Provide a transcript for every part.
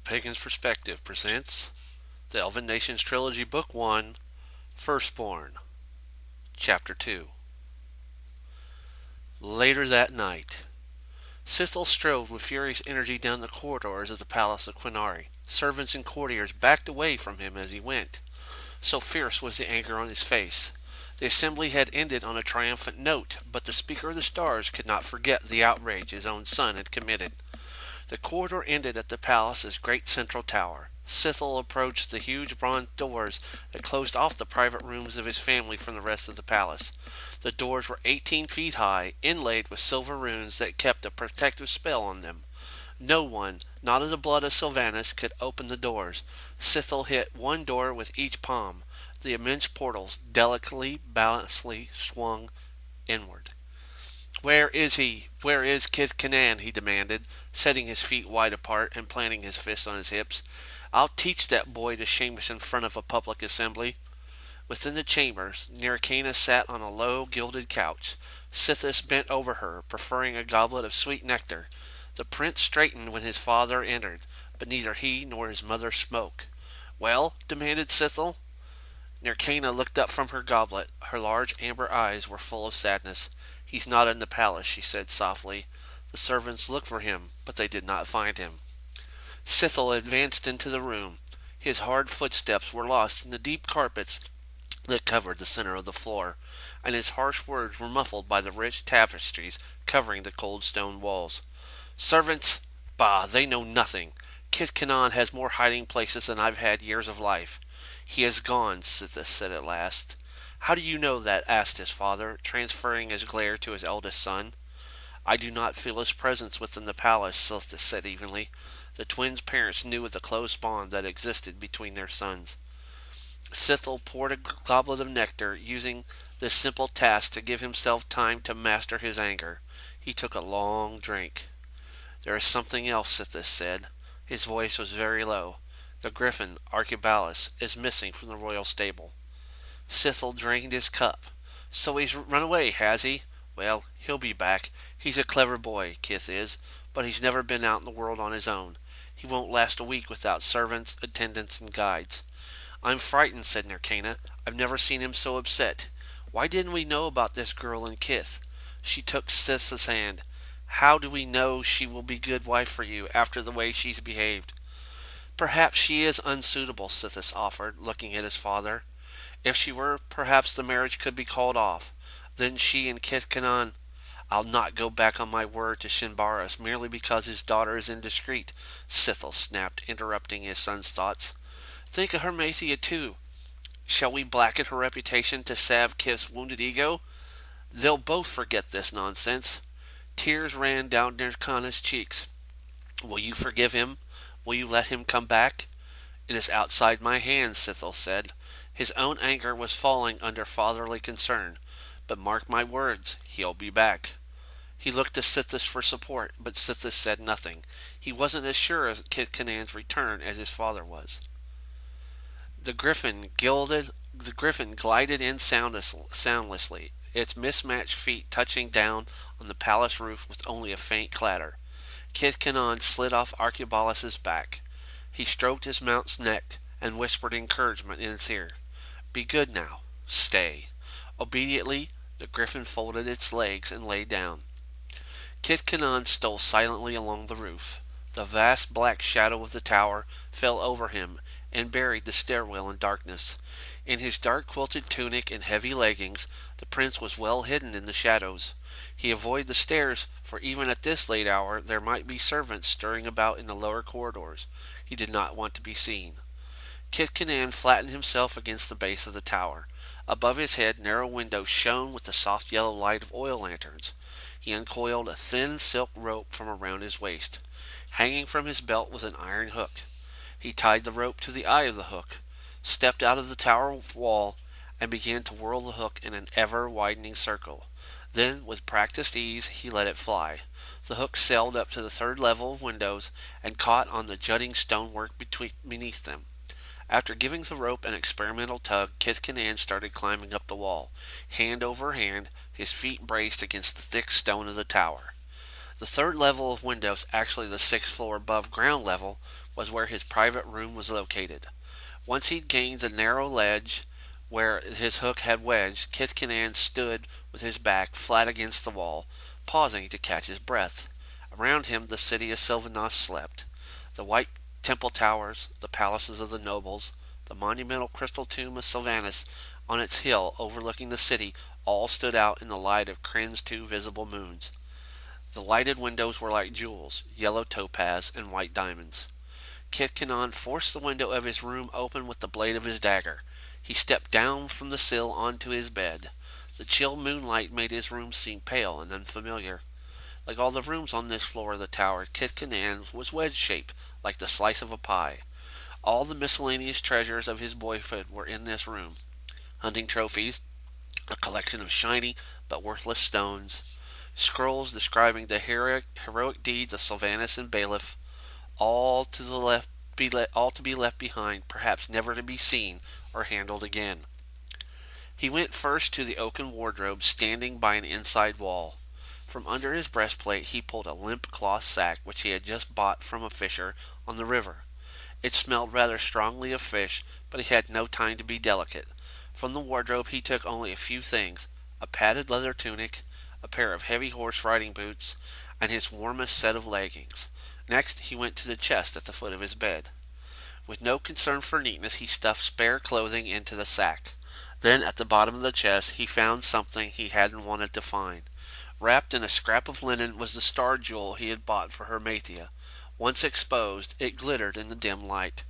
Pagan's Perspective presents the Elven Nations Trilogy Book 1, Firstborn, Chapter 2. Later that night, Sithel strode with furious energy down the corridors of the Palace of Quinari. Servants and courtiers backed away from him as he went. So fierce was the anger on his face. The assembly had ended on a triumphant note, but the Speaker of the Stars could not forget the outrage his own son had committed. The corridor ended at the palace's great central tower. Sithel approached the huge bronze doors that closed off the private rooms of his family from the rest of the palace. The doors were 18 feet high, inlaid with silver runes that kept a protective spell on them. No one, not of the blood of Sylvanas, could open the doors. Sithel hit one door with each palm. The immense portals delicately, balancedly swung inward. "Where is he? Where is Kith Kanan?" he demanded, setting his feet wide apart and planting his fists on his hips. "I'll teach that boy to shame us in front of a public assembly." Within the chambers, Nirkana sat on a low, gilded couch. Sithis bent over her, preferring a goblet of sweet nectar. The prince straightened when his father entered, but neither he nor his mother spoke. "Well?" demanded Sithel. Nirkana looked up from her goblet. Her large amber eyes were full of sadness. "He's not in the palace," she said softly. "The servants looked for him, but they did not find him." Sithel advanced into the room. His hard footsteps were lost in the deep carpets that covered the center of the floor, and his harsh words were muffled by the rich tapestries covering the cold stone walls. "Servants? Bah, they know nothing. Kith Kanan has more hiding places than I've had years of life." "He is gone," Sithis said at last. "How do you know that?" asked his father, transferring his glare to his eldest son. "I do not feel his presence within the palace," Sithis said evenly. The twins' parents knew of the close bond that existed between their sons. Sithel poured a goblet of nectar, using this simple task to give himself time to master his anger. He took a long drink. "There is something else," Sithis said. His voice was very low. "The griffin, Archibald, is missing from the royal stable." Sithel drained his cup. "So he's run away, has he? Well, he'll be back. He's a clever boy, Kith is, but he's never been out in the world on his own. He won't last a week without servants, attendants, and guides." "I'm frightened," said Nirkana. "I've never seen him so upset. Why didn't we know about this girl and Kith?" She took Sith's hand. "How do we know she will be a good wife for you after the way she's behaved?" "Perhaps she is unsuitable," Sithis offered, looking at his father. "If she were, perhaps the marriage could be called off. Then she and Kith Kanan—" "I'll not go back on my word to Shinbaras merely because his daughter is indiscreet," Sithel snapped, interrupting his son's thoughts. "Think of Hermathia too. Shall we blacken her reputation to salve Kith's wounded ego? They'll both forget this nonsense." Tears ran down Nirkana's cheeks. "Will you forgive him? Will you let him come back?" "It is outside my hands," Sithel said. His own anger was falling under fatherly concern. "But mark my words, he'll be back." He looked to Sithis for support, but Sithis said nothing. He wasn't as sure of Kith Kanan's return as his father was. The griffin glided in soundlessly, its mismatched feet touching down on the palace roof with only a faint clatter. Kith Kanan slid off Archibald's back. He stroked his mount's neck and whispered encouragement in its ear. "Be good now. Stay." Obediently, the griffin folded its legs and lay down. Kith Kanan stole silently along the roof. The vast black shadow of the tower fell over him and buried the stairwell in darkness. In his dark quilted tunic and heavy leggings, the prince was well hidden in the shadows. He avoided the stairs, for even at this late hour there might be servants stirring about in the lower corridors. He did not want to be seen. Kith Kanan flattened himself against the base of the tower. Above his head, narrow windows shone with the soft yellow light of oil lanterns. He uncoiled a thin silk rope from around his waist. Hanging from his belt was an iron hook. He tied the rope to the eye of the hook, stepped out of the tower wall, and began to whirl the hook in an ever-widening circle. Then, with practiced ease, he let it fly. The hook sailed up to the third level of windows and caught on the jutting stonework beneath them. After giving the rope an experimental tug, Kith Kanan started climbing up the wall. Hand over hand, his feet braced against the thick stone of the tower. The third level of windows, actually the sixth floor above ground level, was where his private room was located. Once he'd gained the narrow ledge where his hook had wedged, Kithkinan stood with his back flat against the wall, pausing to catch his breath. Around him the city of Sylvanas slept. The white temple towers, the palaces of the nobles, the monumental crystal tomb of Sylvanas on its hill overlooking the city all stood out in the light of Kryn's two visible moons. The lighted windows were like jewels, yellow topaz and white diamonds. Kithkinan forced the window of his room open with the blade of his dagger. He stepped down from the sill onto his bed. The chill moonlight made his room seem pale and unfamiliar. Like all the rooms on this floor of the tower, Kithkinan's was wedge-shaped, like the slice of a pie. All the miscellaneous treasures of his boyhood were in this room. Hunting trophies, a collection of shiny but worthless stones, scrolls describing the heroic deeds of Sylvanas and Bailiff, all to be left behind, perhaps never to be seen or handled again. He went first to the oaken wardrobe standing by an inside wall. From under his breastplate he pulled a limp cloth sack which he had just bought from a fisher on the river. It smelled rather strongly of fish, but he had no time to be delicate. From the wardrobe he took only a few things: a padded leather tunic, a pair of heavy horse riding boots, and his warmest set of leggings. Next he went to the chest at the foot of his bed. With no concern for neatness, he stuffed spare clothing into the sack. Then at the bottom of the chest he found something he hadn't wanted to find. Wrapped in a scrap of linen was the star jewel he had bought for Hermathia. Once exposed, it glittered in the dim light.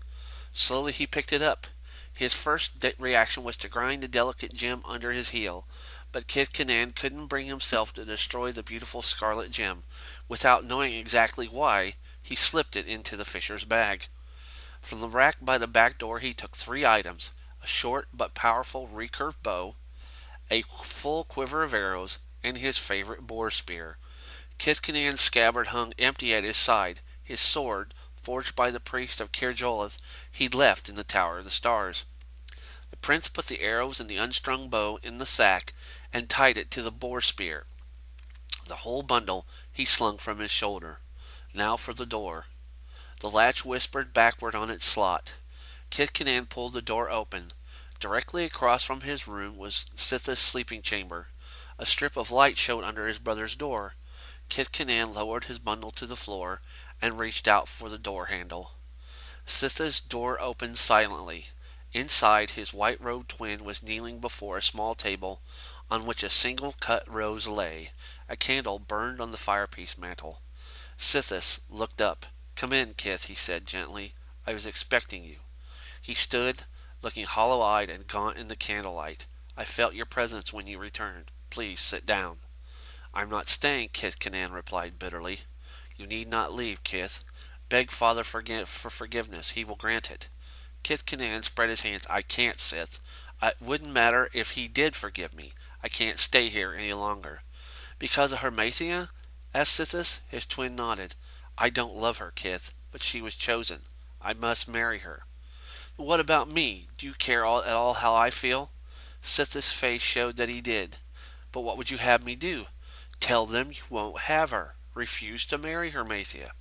Slowly he picked it up. His first reaction was to grind the delicate gem under his heel, but Kithkinan couldn't bring himself to destroy the beautiful scarlet gem. Without knowing exactly why, he slipped it into the fisher's bag. From the rack by the back door he took 3 items: a short but powerful recurved bow, a full quiver of arrows, and his favorite boar spear. Kithkinan's scabbard hung empty at his side. His sword, forged by the priest of Kirjolith, he'd left in the Tower of the Stars. The prince put the arrows and the unstrung bow in the sack and tied it to the boar spear. The whole bundle he slung from his shoulder. Now for the door. The latch whispered backward on its slot. Kithkinan pulled the door open. Directly across from his room was Sithis' sleeping chamber. A strip of light showed under his brother's door. Kithkinan lowered his bundle to the floor and reached out for the door handle. Sithis' door opened silently. Inside, his white-robed twin was kneeling before a small table on which a single cut rose lay. A candle burned on the fireplace mantel. Sithis looked up. "Come in, Kith," he said gently. "I was expecting you." He stood, looking hollow-eyed and gaunt in the candlelight. "I felt your presence when you returned. Please sit down." "I'm not staying," Kithkinan replied bitterly. "You need not leave, Kith. Beg Father for forgiveness. He will grant it." Kithkinan spread his hands. "I can't, Sith. It wouldn't matter if he did forgive me. I can't stay here any longer." "Because of Hermathia?" asked Sithis. His twin nodded. "I don't love her, Kith, but she was chosen. I must marry her." "But what about me? Do you care at all how I feel?" Sithis' face showed that he did. "But what would you have me do?" "Tell them you won't have her. Refuse to marry Hermathia."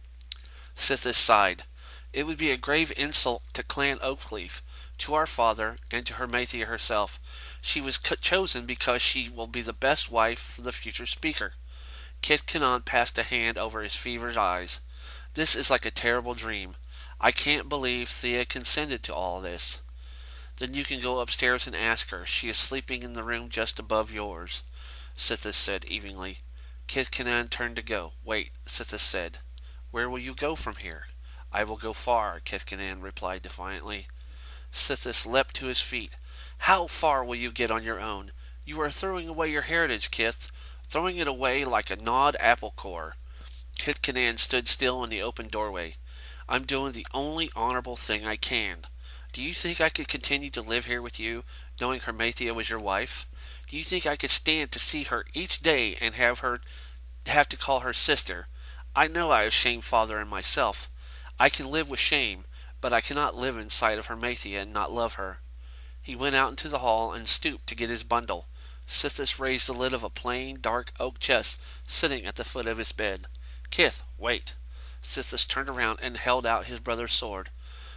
Sithis sighed. "It would be a grave insult to Clan Oakleaf, to our father, and to Hermathia herself. She was chosen because she will be the best wife for the future speaker." Kithkinan passed a hand over his feverish eyes. "This is like a terrible dream. I can't believe Thea consented to all this." "Then you can go upstairs and ask her. She is sleeping in the room just above yours," Sithis said evenly. Kithkinan turned to go. "Wait," Sithis said. "Where will you go from here?" "I will go far," Kithkinan replied defiantly. Sithis leapt to his feet. "How far will you get on your own? You are throwing away your heritage, Kith. Throwing it away like a gnawed apple core." Kithkinan stood still in the open doorway. "I'm doing the only honorable thing I can. Do you think I could continue to live here with you, knowing Hermathia was your wife? Do you think I could stand to see her each day and have to call her sister? I know I have shamed father and myself. I can live with shame, but I cannot live in sight of Hermathia and not love her." He went out into the hall and stooped to get his bundle. Sithis raised the lid of a plain, dark oak chest sitting at the foot of his bed. Kith, wait. Sithis turned around and held out his brother's sword.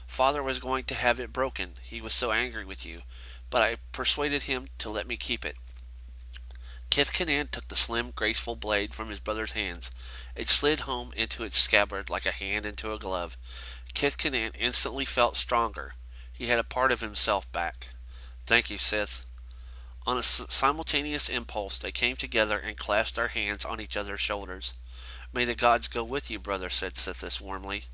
Father was going to have it broken. He was so angry with you. But I persuaded him to let me keep it. Kith Kanan took the slim, graceful blade from his brother's hands. It slid home into its scabbard like a hand into a glove. Kith Kanan instantly felt stronger. He had a part of himself back. Thank you, Sith. On a simultaneous impulse, they came together and clasped their hands on each other's shoulders. May the gods go with you, brother, said Sithis warmly.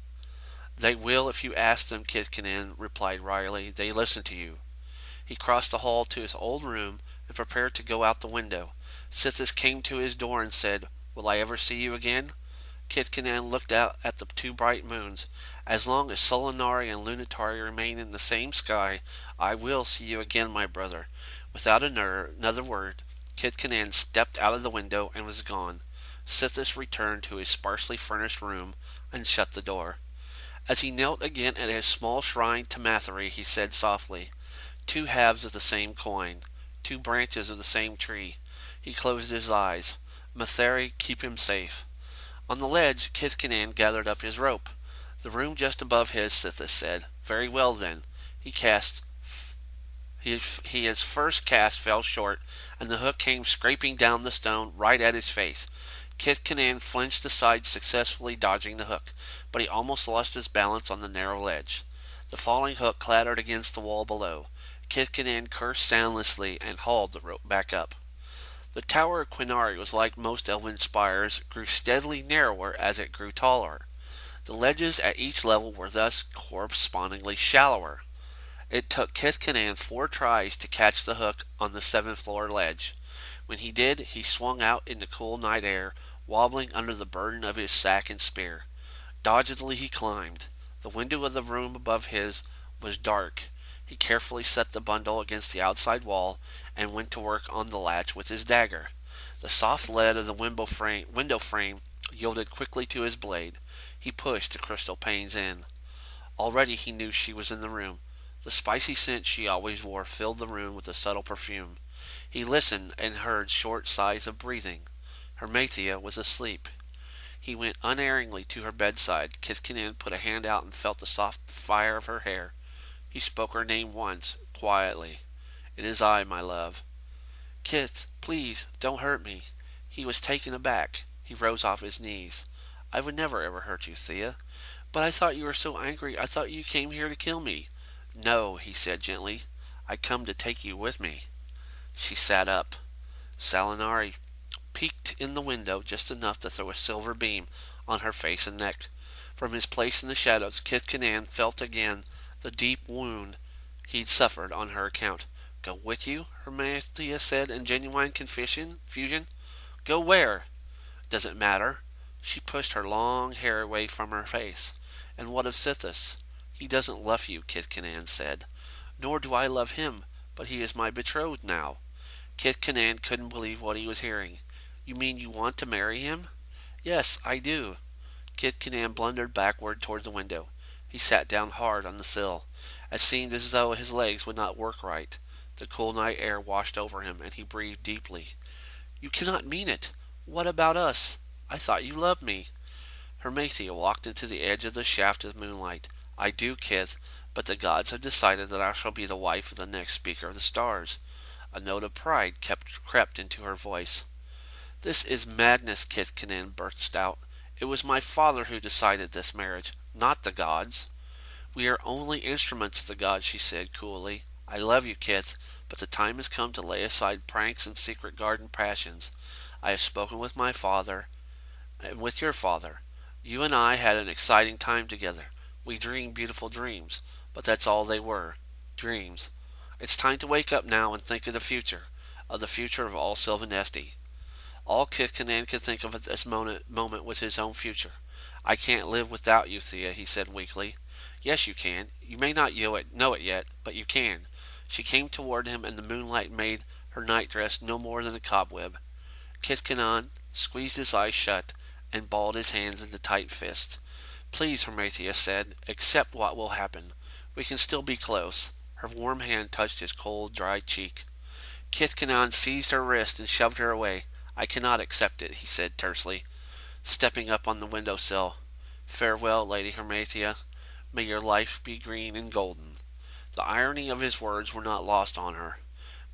They will if you ask them, Kith Kanan replied wryly. They listen to you. He crossed the hall to his old room and prepared to go out the window. Sithis came to his door and said, Will I ever see you again? Kith Kanan looked out at the two bright moons. As long as Solinari and Lunitari remain in the same sky, I will see you again, my brother. Without another word, Kith Kanan stepped out of the window and was gone. Sithis returned to his sparsely furnished room and shut the door. As he knelt again at his small shrine to Mathery, he said softly, Two halves of the same coin, two branches of the same tree. He closed his eyes. Mathery, keep him safe. On the ledge, Kith Kanan gathered up his rope. The room just above his, Sithis said. Very well, then. His first cast fell short, and the hook came scraping down the stone right at his face. Kith Kanan flinched aside, successfully dodging the hook, but he almost lost his balance on the narrow ledge. The falling hook clattered against the wall below. Kith Kanan cursed soundlessly and hauled the rope back up. The tower of Quinari was like most elven spires, grew steadily narrower as it grew taller. The ledges at each level were thus correspondingly shallower. It took Kith Kanan 4 tries to catch the hook on the 7th floor ledge. When he did, he swung out in the cool night air, wobbling under the burden of his sack and spear. Doggedly he climbed. The window of the room above his was dark. He carefully set the bundle against the outside wall and went to work on the latch with his dagger. The soft lead of the window frame yielded quickly to his blade. He pushed the crystal panes in. Already he knew she was in the room. The spicy scent she always wore filled the room with a subtle perfume. He listened and heard short sighs of breathing. Hermathia was asleep. He went unerringly to her bedside. Kith Kanan put a hand out and felt the soft fire of her hair. He spoke her name once, quietly. It is I, my love. Kith, please, don't hurt me. He was taken aback. He rose off his knees. I would never ever hurt you, Thea. But I thought you were so angry. I thought you came here to kill me. No, he said gently. I come to take you with me. She sat up. Solinari peeked in the window just enough to throw a silver beam on her face and neck. From his place in the shadows, Kith Kanan felt again the deep wound he'd suffered on her account. Go with you? Hermathia said in genuine confusion. Go where? Does it matter? She pushed her long hair away from her face. And what of Sithis? He doesn't love you, Kith Kanan said. Nor do I love him, but he is my betrothed now. Kith Kanan couldn't believe what he was hearing. You mean you want to marry him? Yes, I do. Kith Kanan blundered backward toward the window. He sat down hard on the sill. It seemed as though his legs would not work right. The cool night air washed over him, and he breathed deeply. You cannot mean it. What about us? I thought you loved me. Hermathia walked into the edge of the shaft of moonlight. I do, Kith, but the gods have decided that I shall be the wife of the next speaker of the stars. A note of pride crept into her voice. This is madness, Kith Kanan burst out. It was my father who decided this marriage, not the gods. We are only instruments of the gods, she said coolly. I love you, Kith, but the time has come to lay aside pranks and secret garden passions. I have spoken with my father and with your father. You and I had an exciting time together. We dreamed beautiful dreams, but that's all they were, dreams. It's time to wake up now and think of the future of all Sylvanesti. All Kith Kanan could think of at this moment was his own future. I can't live without you, Thea, he said weakly. Yes, you can. You may not know it yet, but you can. She came toward him, and the moonlight made her nightdress no more than a cobweb. Kith Kanan squeezed his eyes shut and balled his hands into tight fists. Please, Hermathia said, accept what will happen. We can still be close. Her warm hand touched his cold, dry cheek. Kith Kanan seized her wrist and shoved her away. I cannot accept it, he said tersely. stepping up on the window sill. "Farewell, Lady Hermathia. May your life be green and golden." The irony of his words were not lost on her.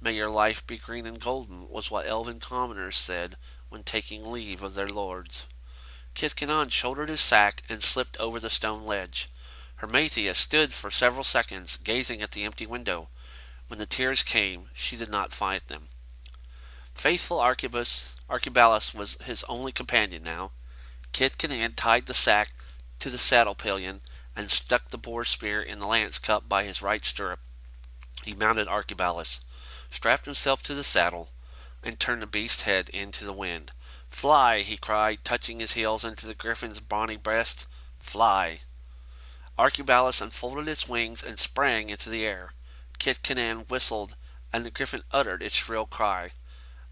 "May your life be green and golden" was what elven commoners said when taking leave of their lords. Kitkanon shouldered his sack and slipped over the stone ledge. Hermathia stood for several seconds, gazing at the empty window. When the tears came, she did not find them. Faithful Archibald was his only companion now. Kitkanon tied the sack to the saddle pillion and stuck the boar spear in the lance cup by his right stirrup. He mounted Archibald, strapped himself to the saddle, and turned the beast's head into the wind. "Fly!" he cried, touching his heels into the griffin's brawny breast. "Fly!" Archibald unfolded its wings and sprang into the air. Kitkanon whistled, and the griffin uttered its shrill cry.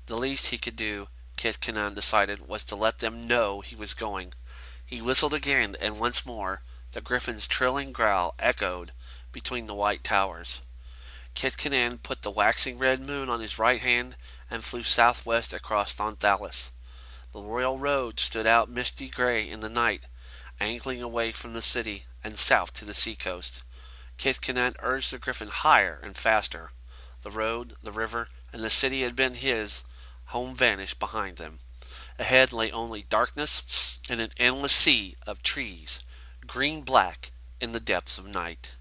The least he could do, Kitkanon decided, was to let them know he was going. He whistled again, and once more the griffin's trilling growl echoed between the white towers. Kitkanon put the waxing red moon on his right hand and flew southwest across Thonthalis. The royal road stood out misty gray in the night, angling away from the city and south to the seacoast. Kitkanon urged the griffin higher and faster. The road, the river, and the city had been his. Home vanished behind them. Ahead lay only darkness and an endless sea of trees, green-black in the depths of night.